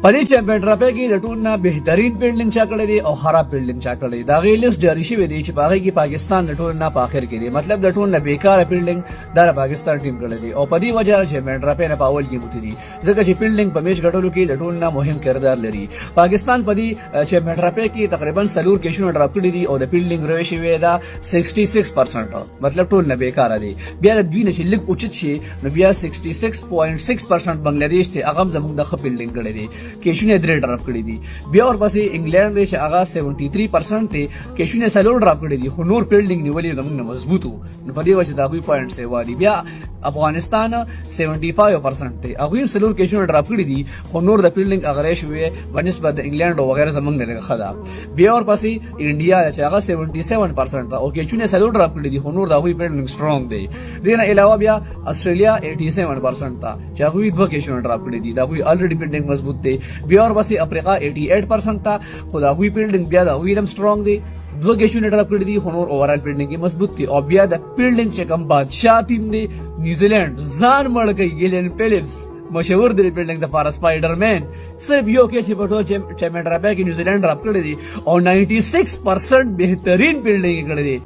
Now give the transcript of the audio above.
پدې چیمپئن ټرافي کې د ټول نه بهترین فیلډینګ چا کړی دی او خراب فیلډینګ چا کړی دی دا غي لیست جاری شوی دی چې په هغه کې پاکستان د ټول نه په اخر کې دی مطلب د ټول نه بیکاره فیلډینګ د پاکستان ټیم کړی دی او په دې وجه چیمپئن ټرافي نه په اول کې بوتي دي ځکه چې فیلډینګ په میچ غټولو کې د ټول نه مهم کردار لري پاکستان په دې چیمپئن ټرافي کې تقریبا سلور کېشونه ډراپ کړی دي او د فیلډینګ ریشیو وی دا 66% مطلب ټول نه بیکاره دی بیا د دوی نشي لګ اوچت شي نو بیا 66.6% بنگلاديش ته هغه زموږ د فیلډینګ کړی دی کېشونه درې ډراپ کړی دي بیا ورپسې انګلند دی چې هغه 73% ته کېشونه سلور ډراپ کړی دي خو نور فیلډینګ نیولې زموږ مضبوطو نو په دې وجه دا دوی پوینټ سیوا دي بیا افغانستان 75% ته هغه سلور کېشونه ډراپ کړی دي خو نور د فیلډینګ اغره شوی بنسبت د انګلند او وغیرہ زموږ نه خدا بیا ورپسې انډیا چې هغه 77% ته او کېشونه سلور ډراپ کړی دي خو نور د هغه فیلډینګ سترونګ دی دینه علاوه بیا استرالیا 87% ته چې هغه دوه کېشونه ډراپ کړی دي دا هغه الریډي فیلډینګ مضبوط دی بیا ورپسې افریقا 88% ته خو دا هغه فیلډینګ بیا د هغه سترونګ دی دوه کېشونه ډراپ کړی دي خو نور اوورال فیلډینګ مضبوط دي او بیا د فیلډینګ چې کوم بادشاہ ټیم دی نیوزیلند ځان مړ کوي ګیلن فلیپس مشهور دی فیلډینګ د پارا سپایډرمن صرف یو کې چې په ټول چیمپئن ټرافي کې نیوزیلند ډراپ کړی دي او 96% بهترین فیلډینګ کړی دی